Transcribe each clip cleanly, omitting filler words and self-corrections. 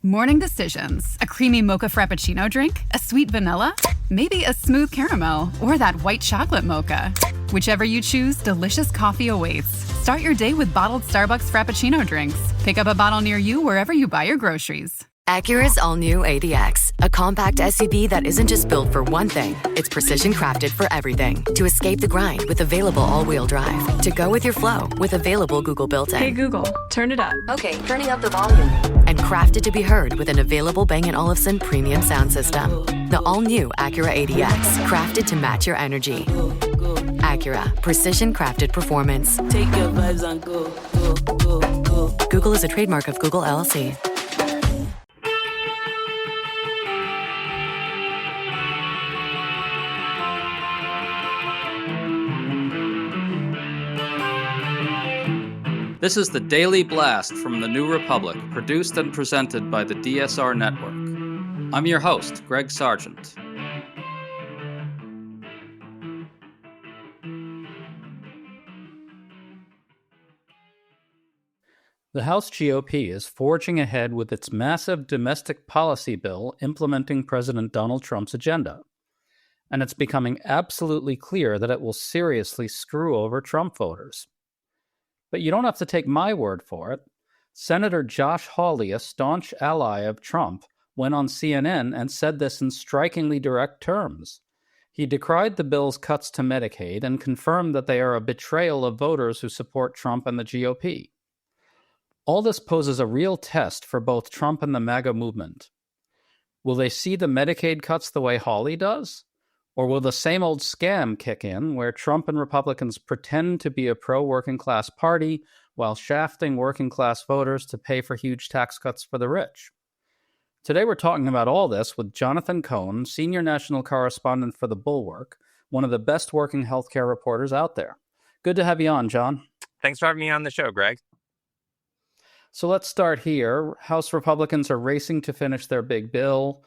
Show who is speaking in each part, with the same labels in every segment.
Speaker 1: Morning decisions. A creamy mocha frappuccino drink? A sweet vanilla? Maybe a smooth caramel? Or that white chocolate mocha? Whichever you choose, delicious coffee awaits. Start your day with bottled Starbucks Frappuccino drinks. Pick up a bottle near you wherever you buy your groceries.
Speaker 2: Acura's all-new ADX, a compact SUV that isn't just built for one thing. It's precision-crafted for everything. To escape the grind with available all-wheel drive. To go with your flow with available Google built-in.
Speaker 3: Hey Google, turn it up.
Speaker 2: Okay, turning up the volume. And crafted to be heard with an available Bang & Olufsen premium sound system. The all-new Acura ADX, crafted to match your energy. Acura, precision-crafted performance.
Speaker 4: Take your vibes and go, go, go, go.
Speaker 2: Google is a trademark of Google LLC.
Speaker 5: This is the Daily Blast from the New Republic, produced and presented by the DSR Network. I'm your host, Greg Sargent. The House GOP is forging ahead with its massive domestic policy bill implementing President Donald Trump's agenda. And it's becoming absolutely clear that it will seriously screw over Trump voters. But you don't have to take my word for it. Senator Josh Hawley, a staunch ally of Trump, went on CNN and said this in strikingly direct terms. He decried the bill's cuts to Medicaid and confirmed that they are a betrayal of voters who support Trump and the GOP. All this poses a real test for both Trump and the MAGA movement. Will they see the Medicaid cuts the way Hawley does? Or will the same old scam kick in, where Trump and Republicans pretend to be a pro-working class party while shafting working class voters to pay for huge tax cuts for the rich? Today we're talking about all this with Jonathan Cohn, senior national correspondent for The Bulwark, one of the best working healthcare reporters out there. Good to have you on, John.
Speaker 6: Thanks for having me on the show, Greg.
Speaker 5: So let's start here. House Republicans are racing to finish their big bill.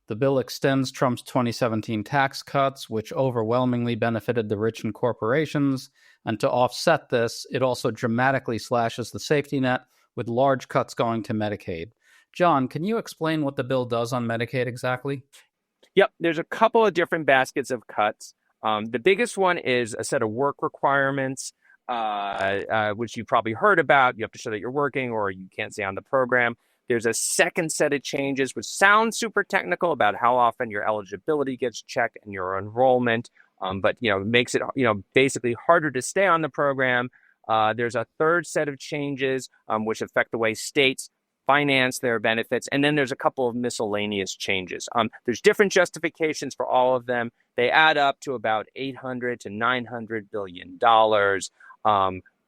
Speaker 5: The bill extends Trump's 2017 tax cuts, which overwhelmingly benefited the rich and corporations. And to offset this, it also dramatically slashes the safety net, with large cuts going to Medicaid. John, can you explain what the bill does on Medicaid exactly?
Speaker 6: Yep, there's a couple of different baskets of cuts. The biggest one is a set of work requirements, which you've probably heard about. You have to show that you're working or you can't stay on the program. There's a second set of changes, which sounds super technical, about how often your eligibility gets checked and your enrollment, but makes it basically harder to stay on the program. There's a third set of changes which affect the way states finance their benefits, and then there's a couple of miscellaneous changes. There's different justifications for all of them. They add up to about $800 to $900 billion.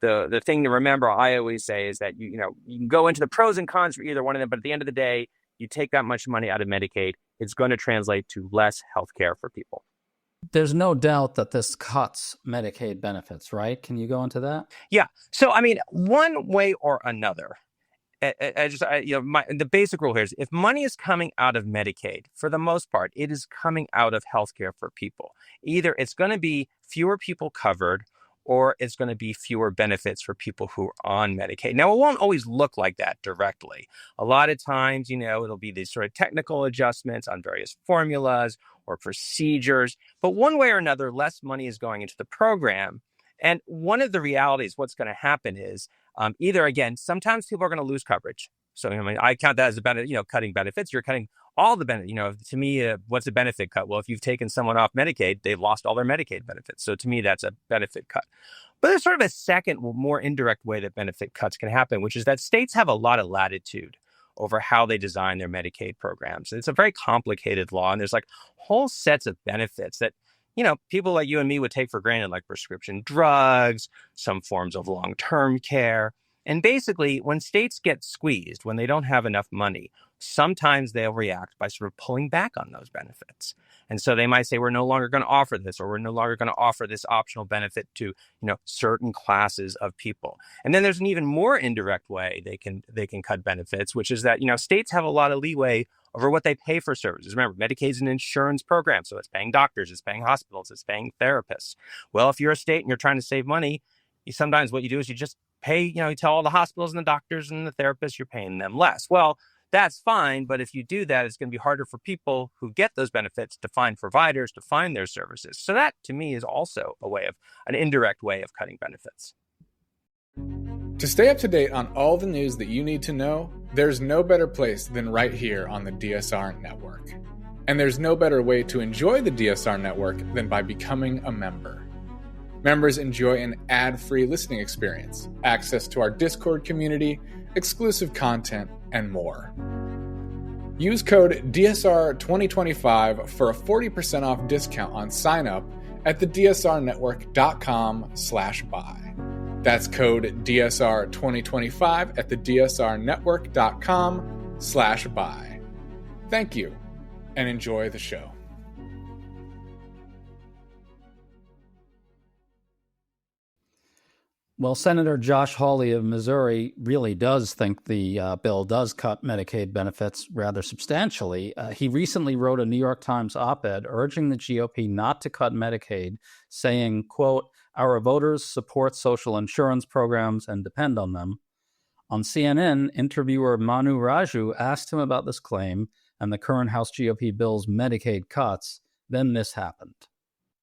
Speaker 6: The thing to remember, I always say, is that you can go into the pros and cons for either one of them, but at the end of the day, you take that much money out of Medicaid, it's going to translate to less health care for people.
Speaker 5: There's no doubt that this cuts Medicaid benefits, right? Can you go into that?
Speaker 6: Yeah. So, one way or another, the basic rule here is if money is coming out of Medicaid, for the most part, it is coming out of healthcare for people. Either it's going to be fewer people covered, or it's going to be fewer benefits for people who are on Medicaid. Now, it won't always look like that directly. A lot of times, it'll be these sort of technical adjustments on various formulas or procedures. But one way or another, less money is going into the program. And one of the realities, what's going to happen is either, again, sometimes people are going to lose coverage. So, I count that as a benefit, cutting benefits. You're cutting all the benefits. To me, what's a benefit cut? Well, if you've taken someone off Medicaid, they've lost all their Medicaid benefits. So to me, that's a benefit cut. But there's sort of a second, more indirect way that benefit cuts can happen, which is that states have a lot of latitude over how they design their Medicaid programs. It's a very complicated law, and there's like whole sets of benefits that people like you and me would take for granted, like prescription drugs, some forms of long-term care. And basically, when states get squeezed, when they don't have enough money, sometimes they'll react by sort of pulling back on those benefits. And so they might say, we're no longer going to offer this, or we're no longer going to offer this optional benefit to, certain classes of people. And then there's an even more indirect way they can cut benefits, which is that, states have a lot of leeway over what they pay for services. Remember, Medicaid is an insurance program, so it's paying doctors, it's paying hospitals, it's paying therapists. Well, if you're a state and you're trying to save money, sometimes what you do is you just pay, you tell all the hospitals and the doctors and the therapists you're paying them less. Well, That's fine. But if you do that, it's going to be harder for people who get those benefits to find providers, to find their services. So that, to me, is also an indirect way of cutting benefits.
Speaker 3: To stay up to date on all the news that you need to know, there's no better place than right here on the DSR Network. And there's no better way to enjoy the DSR Network than by becoming a member. Members enjoy an ad-free listening experience, access to our Discord community, exclusive content, and more. Use code DSR2025 for a 40% off discount on sign-up at thedsrnetwork.com/buy. That's code DSR2025 at thedsrnetwork.com/buy. Thank you, and enjoy the show.
Speaker 5: Well, Senator Josh Hawley of Missouri really does think the bill does cut Medicaid benefits rather substantially. He recently wrote a New York Times op-ed urging the GOP not to cut Medicaid, saying, quote, "Our voters support social insurance programs and depend on them." On CNN, interviewer Manu Raju asked him about this claim and the current House GOP bill's Medicaid cuts. Then this happened.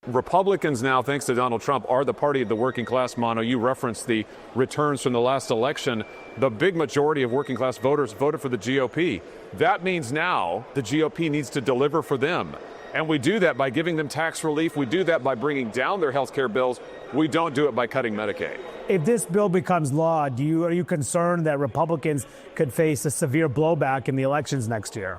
Speaker 7: Republicans now, thanks to Donald Trump, are the party of the working class. Mono, you referenced the returns from the last election. The big majority of working class voters voted for the GOP. That means now the GOP needs to deliver for them. And we do that by giving them tax relief. We do that by bringing down their health care bills. We don't do it by cutting Medicaid.
Speaker 8: If this bill becomes law, are you concerned that Republicans could face a severe blowback in the elections next year?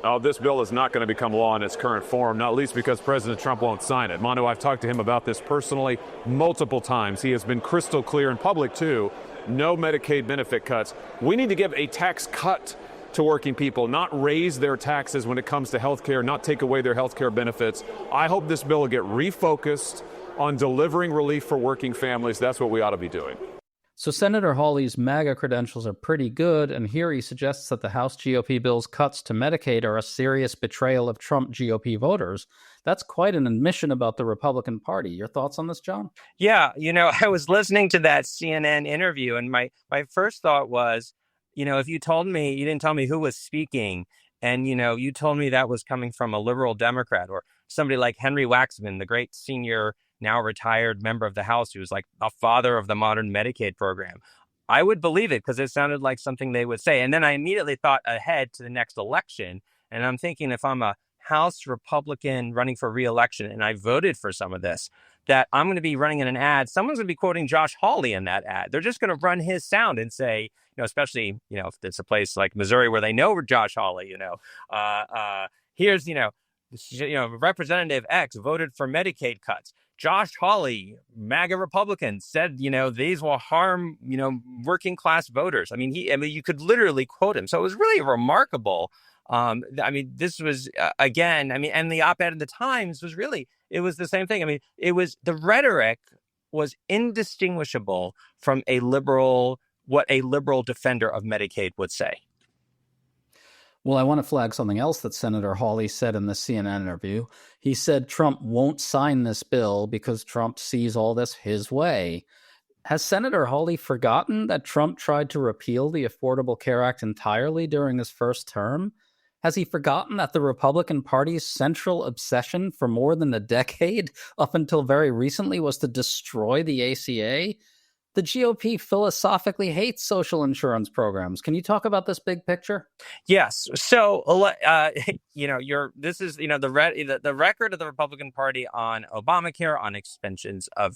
Speaker 7: Oh, this bill is not going to become law in its current form, not least because President Trump won't sign it. Manu, I've talked to him about this personally multiple times. He has been crystal clear in public, too. No Medicaid benefit cuts. We need to give a tax cut to working people, not raise their taxes when it comes to health care, not take away their health care benefits. I hope this bill will get refocused on delivering relief for working families. That's what we ought to be doing.
Speaker 5: So Senator Hawley's MAGA credentials are pretty good, and here he suggests that the House GOP bill's cuts to Medicaid are a serious betrayal of Trump GOP voters. That's quite an admission about the Republican Party. Your thoughts on this, John?
Speaker 6: Yeah, I was listening to that CNN interview, and my first thought was, if you didn't tell me who was speaking, and, you told me that was coming from a liberal Democrat or somebody like Henry Waxman, the great senior now retired member of the House, who was like a father of the modern Medicaid program, I would believe it because it sounded like something they would say. And then I immediately thought ahead to the next election. And I'm thinking, if I'm a House Republican running for re-election and I voted for some of this, that I'm going to be running in an ad. Someone's going to be quoting Josh Hawley in that ad. They're just going to run his sound and say, especially, if it's a place like Missouri where they know Josh Hawley, here's, Representative X voted for Medicaid cuts. Josh Hawley, MAGA Republican, said, these will harm, working class voters. You could literally quote him. So it was really remarkable. This was, and the op-ed in the Times was really, it was the same thing. The rhetoric was indistinguishable from what a liberal defender of Medicaid would say.
Speaker 5: Well, I want to flag something else that Senator Hawley said in the CNN interview. He said Trump won't sign this bill because Trump sees all this his way. Has Senator Hawley forgotten that Trump tried to repeal the Affordable Care Act entirely during his first term? Has he forgotten that the Republican Party's central obsession for more than a decade, up until very recently, was to destroy the ACA? The GOP philosophically hates social insurance programs. Can you talk about this big picture?
Speaker 6: Yes. So, this is, the record of the Republican Party on Obamacare, on expansions of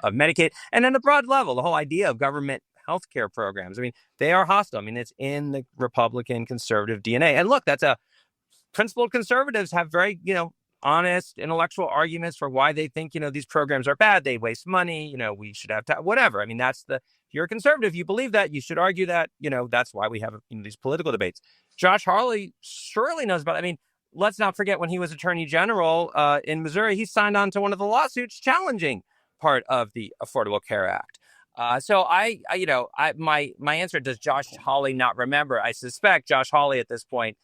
Speaker 6: Medicaid, and on a broad level, the whole idea of government healthcare programs. They are hostile. It's in the Republican conservative DNA. And look, that's principled conservatives have very, honest intellectual arguments for why they think, these programs are bad. They waste money. We should have whatever. If you're a conservative, you believe that, you should argue that, that's why we have these political debates. Josh Hawley surely knows about it. Let's not forget when he was attorney general in Missouri, he signed on to one of the lawsuits challenging part of the Affordable Care Act. So my answer, does Josh Hawley not remember? I suspect Josh Hawley at this point,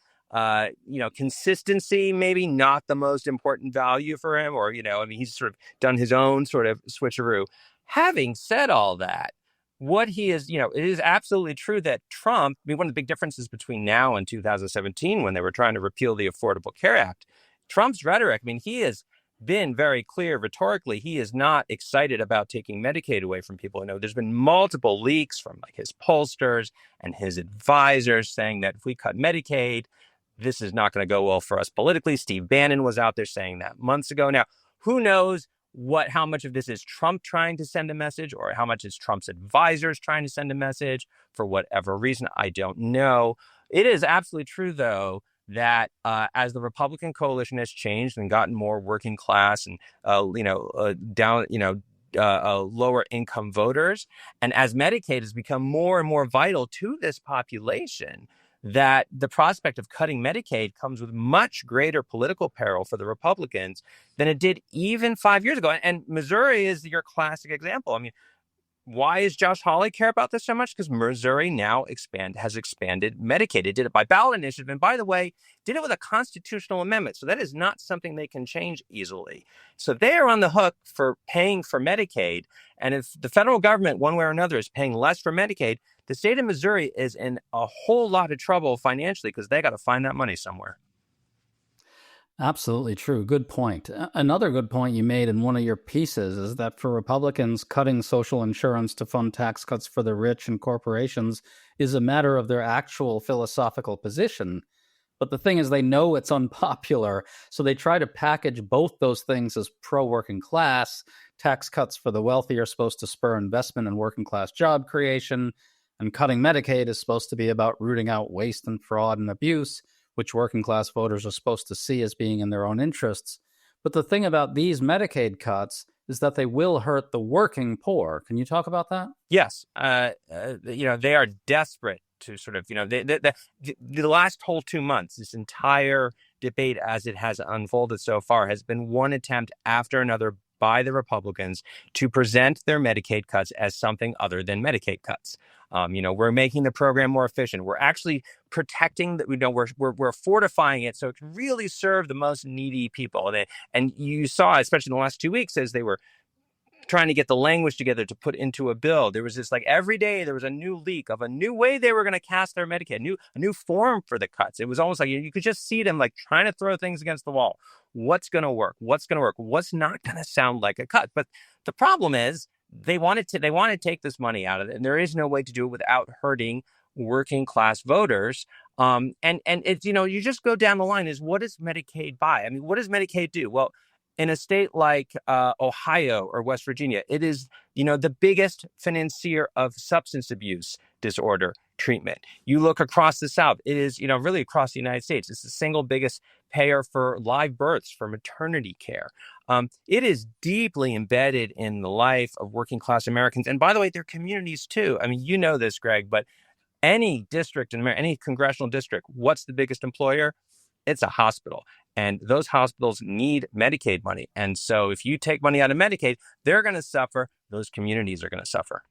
Speaker 6: consistency, maybe not the most important value for him, or, he's sort of done his own sort of switcheroo. Having said all that, what he is, it is absolutely true that Trump, one of the big differences between now and 2017, when they were trying to repeal the Affordable Care Act, Trump's rhetoric, he has been very clear rhetorically. He is not excited about taking Medicaid away from people. There's been multiple leaks from his pollsters and his advisors saying that if we cut Medicaid, this is not going to go well for us politically. Steve Bannon was out there saying that months ago. Now, who knows how much of this is Trump trying to send a message or how much is Trump's advisors trying to send a message for whatever reason? I don't know. It is absolutely true, though, that as the Republican coalition has changed and gotten more working class and lower income voters, and as Medicaid has become more and more vital to this population, that the prospect of cutting Medicaid comes with much greater political peril for the Republicans than it did even 5 years ago. And Missouri is your classic example. Why does Josh Hawley care about this so much? Because Missouri now has expanded Medicaid. It did it by ballot initiative. And by the way, did it with a constitutional amendment. So that is not something they can change easily. So they are on the hook for paying for Medicaid. And if the federal government, one way or another, is paying less for Medicaid, the state of Missouri is in a whole lot of trouble financially because they got to find that money somewhere.
Speaker 5: Absolutely true. Good point. Another good point you made in one of your pieces is that for Republicans, cutting social insurance to fund tax cuts for the rich and corporations is a matter of their actual philosophical position. But the thing is, they know it's unpopular, so they try to package both those things as pro-working class. Tax cuts for the wealthy are supposed to spur investment in working class job creation, and cutting Medicaid is supposed to be about rooting out waste and fraud and abuse, which working class voters are supposed to see as being in their own interests. But the thing about these Medicaid cuts is that they will hurt the working poor. Can you talk about that?
Speaker 6: Yes. They are desperate to sort of, the last whole 2 months, this entire debate as it has unfolded so far has been one attempt after another by the Republicans to present their Medicaid cuts as something other than Medicaid cuts. We're making the program more efficient. We're actually protecting that. We're fortifying it so it can really serve the most needy people. And you saw, especially in the last 2 weeks, as they were trying to get the language together to put into a bill, there was this every day there was a new leak of a new way they were going to cast their Medicaid, a new form for the cuts. It was almost like you could just see them trying to throw things against the wall. What's going to work? What's going to work? What's not going to sound like a cut? But the problem is they want to take this money out of it, and there is no way to do it without hurting working class voters. And it's, you just go down the line is, what does Medicaid buy? What does Medicaid do? Well, in a state like Ohio or West Virginia, it is, the biggest financier of substance abuse disorder treatment. You look across the South, it is, really across the United States. It's the single biggest payer for live births, for maternity care. It is deeply embedded in the life of working class Americans. And by the way, their communities too. You know this, Greg, but any district in America, any congressional district, what's the biggest employer? It's a hospital. And those hospitals need Medicaid money. And so if you take money out of Medicaid, they're going to suffer. Those communities are going to suffer.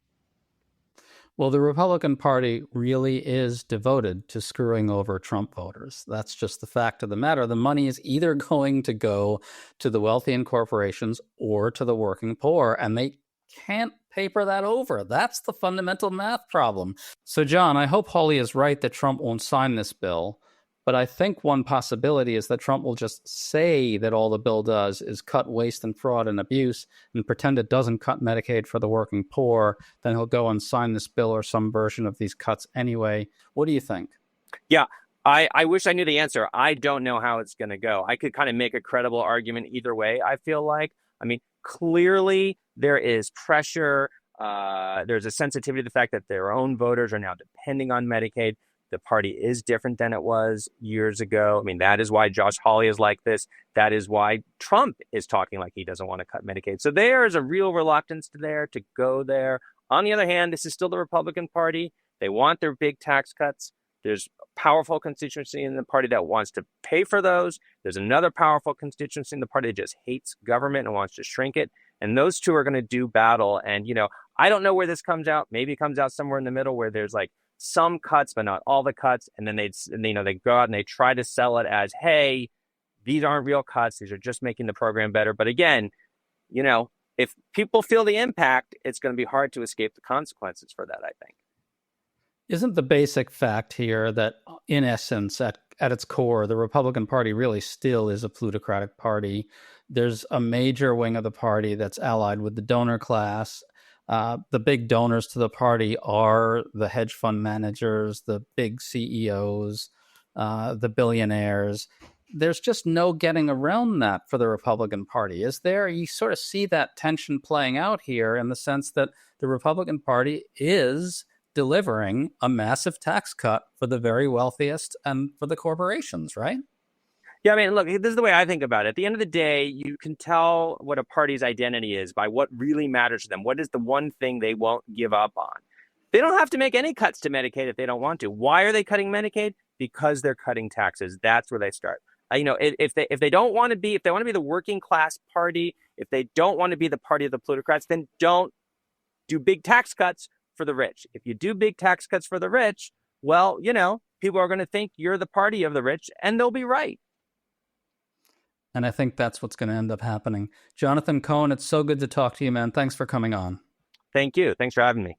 Speaker 5: Well, the Republican Party really is devoted to screwing over Trump voters. That's just the fact of the matter. The money is either going to go to the wealthy and corporations or to the working poor, and they can't paper that over. That's the fundamental math problem. So, John, I hope Hawley is right that Trump won't sign this bill. But I think one possibility is that Trump will just say that all the bill does is cut waste and fraud and abuse and pretend it doesn't cut Medicaid for the working poor. Then he'll go and sign this bill or some version of these cuts anyway. What do you think?
Speaker 6: Yeah, I wish I knew the answer. I don't know how it's going to go. I could kind of make a credible argument either way, I feel like. Clearly there is pressure. There's a sensitivity to the fact that their own voters are now depending on Medicaid. The party is different than it was years ago. That is why Josh Hawley is like this. That is why Trump is talking like he doesn't want to cut Medicaid. So there is a real reluctance to go there. On the other hand, this is still the Republican Party. They want their big tax cuts. There's a powerful constituency in the party that wants to pay for those. There's another powerful constituency in the party that just hates government and wants to shrink it. And those two are going to do battle. And, I don't know where this comes out. Maybe it comes out somewhere in the middle where there's some cuts, but not all the cuts. And then they go out and they try to sell it as, hey, these aren't real cuts. These are just making the program better. But again, if people feel the impact, it's going to be hard to escape the consequences for that, I think.
Speaker 5: Isn't the basic fact here that, in essence, at its core, the Republican Party really still is a plutocratic party? There's a major wing of the party that's allied with the donor class. The big donors to the party are the hedge fund managers, the big CEOs, the billionaires. There's just no getting around that for the Republican Party, is there? You sort of see that tension playing out here in the sense that the Republican Party is delivering a massive tax cut for the very wealthiest and for the corporations, right?
Speaker 6: Yeah, I mean, look, this is the way I think about it. At the end of the day, you can tell what a party's identity is by what really matters to them. What is the one thing they won't give up on? They don't have to make any cuts to Medicaid if they don't want to. Why are they cutting Medicaid? Because they're cutting taxes. That's where they start. If they don't want to be, if they want to be the working class party, if they don't want to be the party of the plutocrats, then don't do big tax cuts for the rich. If you do big tax cuts for the rich, well, people are going to think you're the party of the rich, and they'll be right.
Speaker 5: And I think that's what's going to end up happening. Jonathan Cohen, it's so good to talk to you, man. Thanks for coming on.
Speaker 6: Thank you. Thanks for having me.